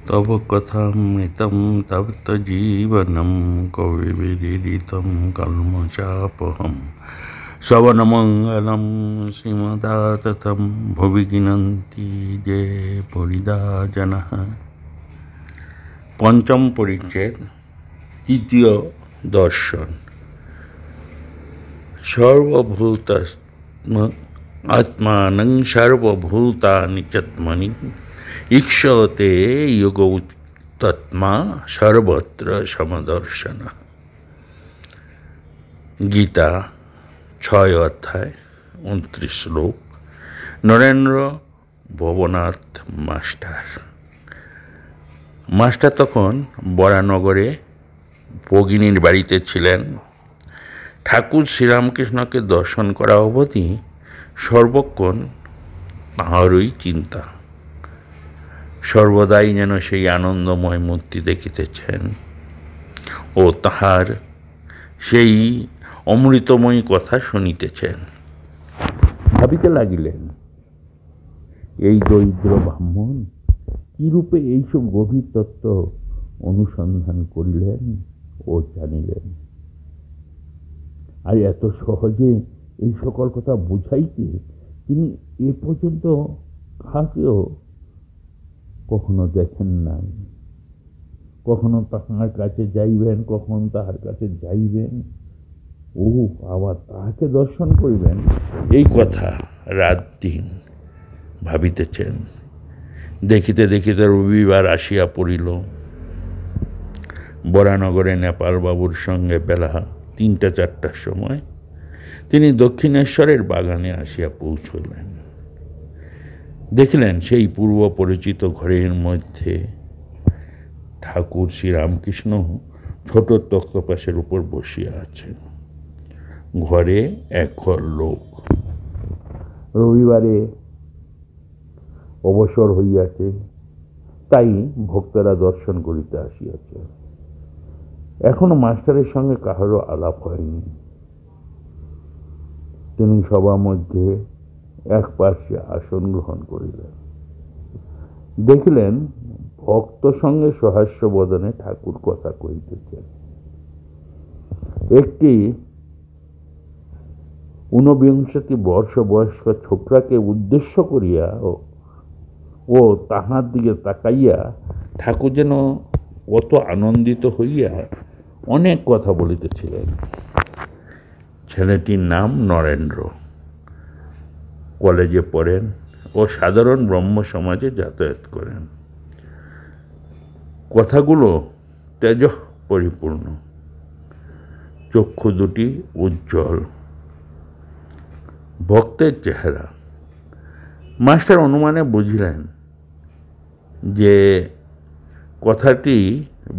तव कथामृतं तप्तजीवनं कविविदितं कल्मषापहं श्रवणमङ्गलं श्रीमदाततं भुवि गिनन्ति ये परिदाजनः। पंचम परिच्छेद तृतीय दर्शन। सर्वभूतात्म आत्मानं सर्वभूतानि चत्मनि ईक्षते युगौत्तमा सर्वत्र समदर्शन। गीता 6 अध्याय 29 श्लोक। नरेंद्र ভবনাথ মাস্টার তখন বরানগরে ভগিনীর বাড়িতে ছিলেন। ঠাকুর শ্রীরামকৃষ্ণকে দর্শন করা অবধি সর্বক্ষণ তাঁহারই চিন্তা। সর্বদাই যেন সেই আনন্দময় মূর্তি দেখিতেছেন ও তাহার সেই অমৃতময়ী কথা শুনিতেছেন। ভাবিতে লাগিলেন, এই দরিদ্র ব্রাহ্মণ কিরূপে এইসব গভীর তত্ত্ব অনুসন্ধান করিলেন ও জানিলেন, আর এত সহজে এই সকল কথা বুঝাইতে তিনি এ পর্যন্ত কাকেও কখনো দেখেন নাই। কখনো তাহার কাছে যাইবেন, কখন তাহার কাছে যাইবেন, ও আবার তাহাকে দর্শন করিবেন, এই কথা রাত দিন ভাবিতেছেন। দেখিতে দেখিতে রবিবার আসিয়া পড়িল। বরানগরে নেপাল বাবুর সঙ্গে বেলা 3টা-4টার সময় তিনি দক্ষিণেশ্বরের বাগানে আসিয়া পৌঁছলেন। দেখলেন সেই পূর্ব পরিচিত ঘরের মধ্যে ঠাকুর শ্রীরামকৃষ্ণ ছোট তক্তপাশের উপর বসিয়া আছেন। ঘরে একঘর লোক। রবিবারে অবসর হইয়াছে, তাই ভক্তরা দর্শন করিতে আসিয়াছে। এখনো মাস্টারের সঙ্গে কাহারও আলাপ হয়নি। তিনি সবার মধ্যে এক পাশে আসন গ্রহণ করিলেন। দেখিলেন ভক্ত সঙ্গে সহাস্য বদনে ঠাকুর কথা কহিতেছেন। একটি 49 বর্ষ বয়স্ক ছোকরাকে উদ্দেশ্য করিয়া ও তাহার দিকে তাকাইয়া ঠাকুর যেন কত আনন্দিত হইয়া অনেক কথা বলিতেছিলেন। ছেলেটির নাম নরেন্দ্র, কলেজে পড়েন ও সাধারণ ব্রহ্ম সমাজে যাতায়াত করেন। কথাগুলো তেজ পরিপূর্ণ, চক্ষু দুটি উজ্জ্বল, ভক্তের চেহারা। মাস্টার অনুমানে বুঝলেন যে কথাটি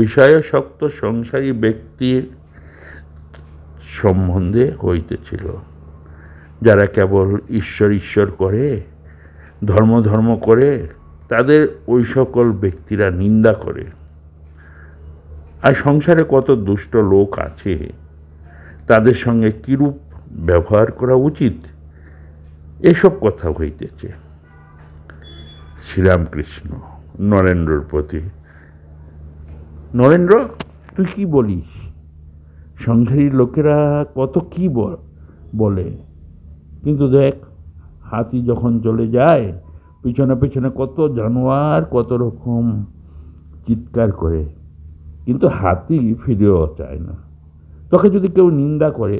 বিষয়াসক্ত সংসারী ব্যক্তির সম্বন্ধে হইতেছিল, যারা কেবল ঈশ্বর ঈশ্বর করে, ধর্ম ধর্ম করে, তাদের ওই সকল ব্যক্তিরা নিন্দা করে। আর সংসারে কত দুষ্ট লোক আছে, তাদের সঙ্গে কিরূপ ব্যবহার করা উচিত, এসব কথা হইতেছে। শ্রীরামকৃষ্ণ নরেন্দ্রর প্রতি, নরেন্দ্র তুই কি বলিস? সংসারী লোকেরা কত কি বলে, কিন্তু দেখ হাতি যখন চলে যায় পিছনে পিছনে কত জানোয়ার কত রকম চিৎকার করে, কিন্তু হাতি ফিরেও চায় না। তোকে যদি কেউ নিন্দা করে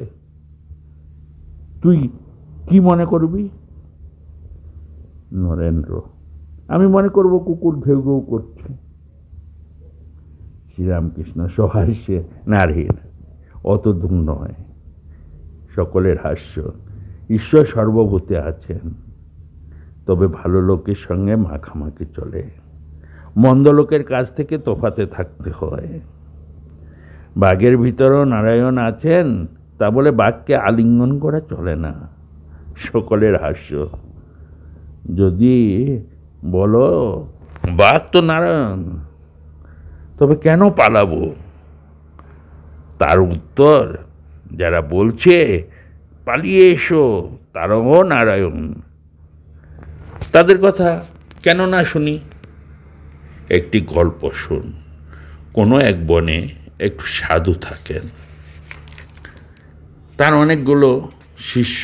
তুই কি মনে করবি? নরেন্দ্র, আমি মনে করব কুকুর ঘেউ ঘেউ করছে। শ্রীরামকৃষ্ণ সহাস্যে, না রে, অত দূর নয়, সকলের হাস্য। ঈশ্বর সর্বভূতে আছেন, তবে ভালো লোকের সঙ্গে মাখামাখি চলে, মন্দ লোকের কাছ থেকে তফাতে থাকতে হয়। বাঘের ভিতরেও নারায়ণ আছেন, তা বলে বাঘকে আলিঙ্গন করা চলে না। সকলের হাস্য। যদি বলো বাঘ তো নারায়ণ, তবে কেন পালাবো? তার উত্তর, যারা বলছে পালিয়ে এসো তারাও নারায়ণ, তাদের কথা কেন না শুনি? একটি গল্প শুন। কোনো এক বনে একটু সাধু থাকেন। তার অনেকগুলো শিষ্য।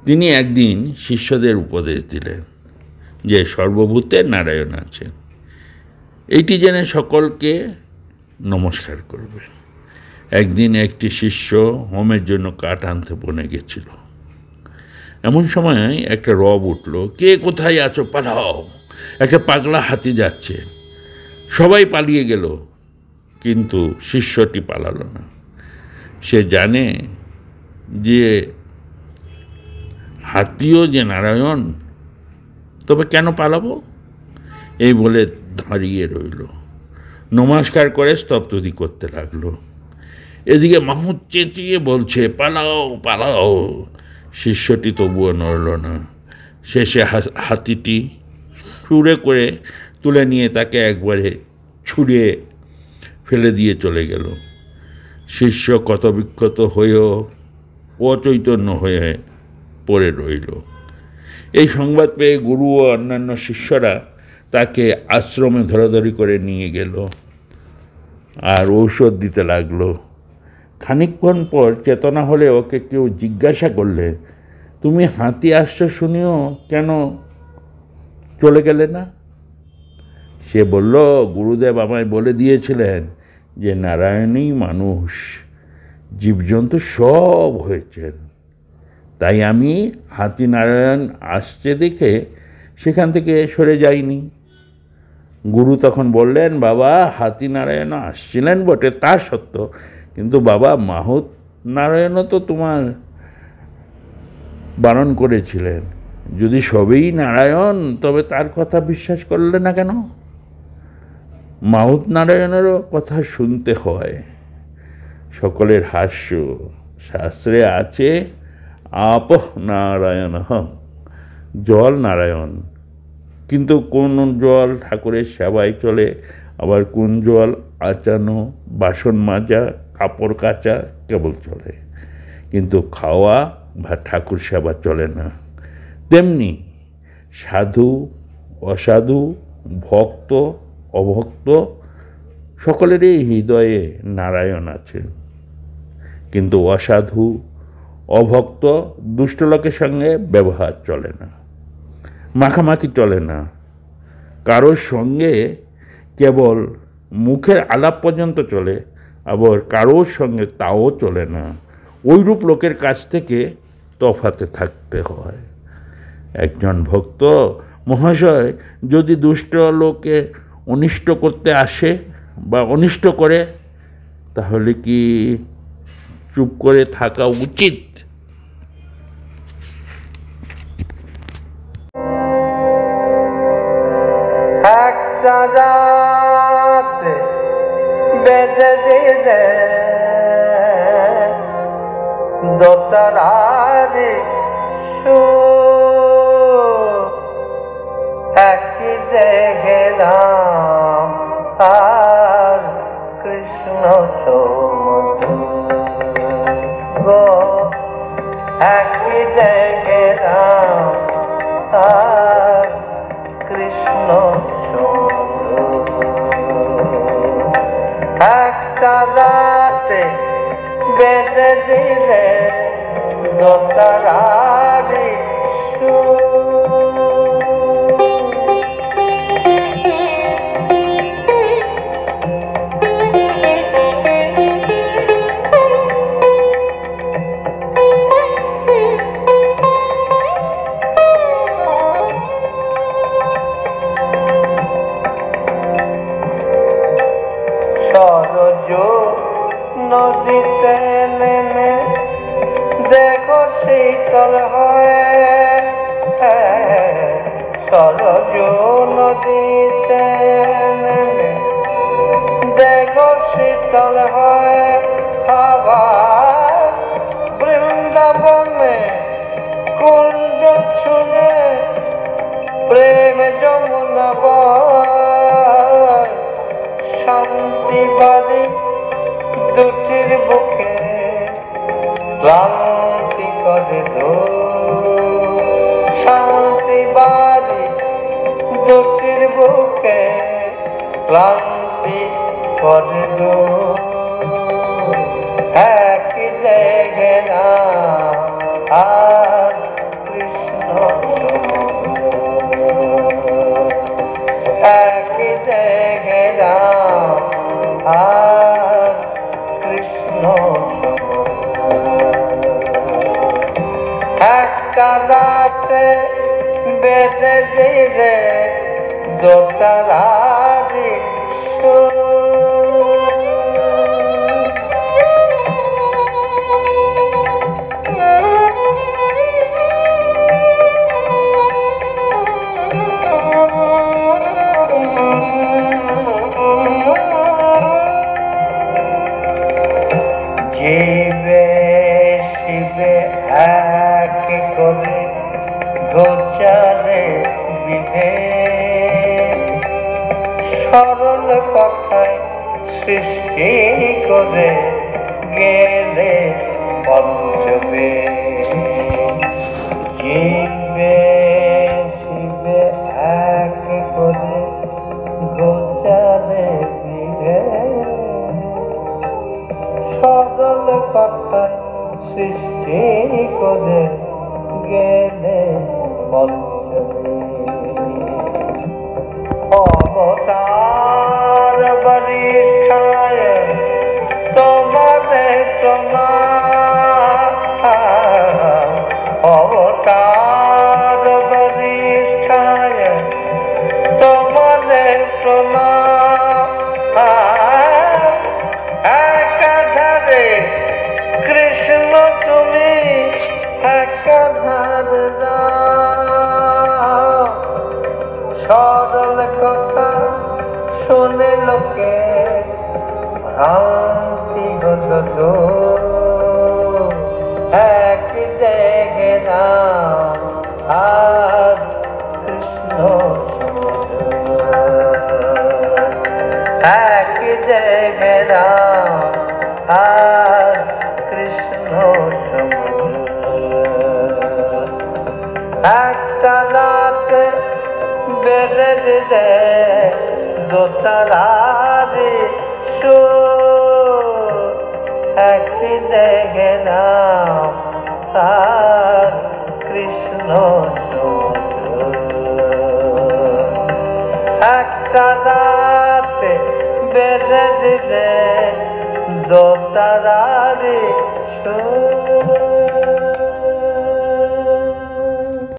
তিনি একদিন শিষ্যদের উপদেশ দিলেন যে সর্বভূতে নারায়ণ আছেন, এইটি জেনে সকলকে নমস্কার করবে। একদিন একটি শিষ্য হোমের জন্য কাঠ আনতে বনে গেছিল। এমন সময় একটা রব উঠল, কে কোথায় আছো, পালাও, একটা পাগলা হাতি যাচ্ছে। সবাই পালিয়ে গেল, কিন্তু শিষ্যটি পালালো না। সে জানে যে হাতিও যে নারায়ণ, তবে কেন পালাবো, এই বলে দাঁড়িয়ে রইল। নমস্কার করে স্তবতুতি করতে লাগলো। এদিকে মাহুত চেঁচিয়ে বলছে, পালাও পালাও। শিষ্যটি তবুও নড়ল না। শেষে হাতিটি সুরে করে তুলে নিয়ে তাকে একবারে ছুঁড়ে ফেলে দিয়ে চলে গেল। শিষ্য কত বিক্ষত হয়েও অচৈতন্য হয়ে পড়ে রইল। এই সংবাদ পেয়ে গুরু ও অন্যান্য শিষ্যরা তাকে আশ্রমে ধরাধরি করে নিয়ে গেল আর ঔষধ দিতে লাগলো। খানিকক্ষণ পর চেতনা হলে ওকে কেউ জিজ্ঞাসা করলে, তুমি হাতি আসছো শুনিও কেন চলে গেলে না? সে বলল, গুরুদেব আমায় বলে দিয়েছিলেন যে নারায়ণই মানুষ, জীবজন্তু সব হয়েছেন, তাই আমি হাতি নারায়ণ আসছে দেখে সেখান থেকে সরে যাইনি। গুরু তখন বললেন, বাবা, হাতি নারায়ণ আসছিলেন বটে, তা সত্য, কিন্তু বাবা মাহুত নারায়ণও তো তোমার বারণ করেছিলেন। যদি সবেই নারায়ণ, তবে তার কথা বিশ্বাস করলে না কেন? মাহুত নারায়ণেরও কথা শুনতে হয়। সকলের হাস্য। শাস্ত্রে আছে, আপঃ নারায়ণ, জল নারায়ণ, কিন্তু কোন জল ঠাকুরের সেবায় চলে, আবার কোন জল আচানো, বাসন মাজা, কাপড় কাচা কেবল চলে, কিন্তু খাওয়া বা ঠাকুর সেবা চলে না। তেমনি সাধু অসাধু, ভক্ত অভক্ত, সকলেরই হৃদয়ে নারায়ণ আছেন, কিন্তু অসাধু অভক্ত দুষ্ট লোকের সঙ্গে ব্যবহার চলে না, মাখামাখি চলে না। কারোর সঙ্গে কেবল মুখের আলাপ পর্যন্ত চলে, আবার কারোর সঙ্গে তাও চলে না। ওইরূপ লোকের কাছ থেকে তফাতে থাকতে হয়। একজন ভক্ত মহাশয় যদি দুষ্ট লোকে অনিষ্ট করতে আসে বা অনিষ্ট করে, তাহলে কি চুপ করে থাকা উচিত? একটা রাতে বেঁধে দিলে দোতারারি একই দেখলাম আর কৃষ্ণ গো, একই দেখলাম আর কৃষ্ণ একটা রাতে বেঁধে দিলে দোতারারি নদীতে নেমে দেখো শীতল হয়, সরজ নদীতে নেমে দেখো শীতল হয়। আবার বৃন্দাবনে কুঞ্জ ছুঁয়ে প্রেম যমুনা বয়, শান্তি বাড়ি দুটির বুকে ক্লান্তি করে দো, শান্তি বাড়ি দুটির বুকে ক্লান্তি করে দূর। এক দেখে না আর কৃষ্ণ এক দেখে না আর কৃষ্ণ একটা রাতে বেঁধে দিলে দোতারারি জীবে শিবে এক করে গোচারে বিধে সরল কথায় সৃষ্টি করে গেলে পঞ্চমে। জীবে শিবে এক করে গোচারে বিধে সরল কথায় সৃষ্টি করে গেলে পঞ্চমী। অবতার বরিষ্ঠায় তোমাদের প্রণাম। অবতার বরিষ্ঠায় তোমাদের প্রণাম। একাধারে কৃষ্ণ তুমি একাধারে রাম। সরল কথা শুনে লোকে ভ্রান্তি হলো দূর। এক দেখে নাম আর কৃষ্ণ এক দেখে নাম আর কৃষ্ণ একটা রাতে বেঁধে দিলে দোতারারি সুর। এক দেখে নাম আর কৃষ্ণ একটা রাতে বেঁধে দিলে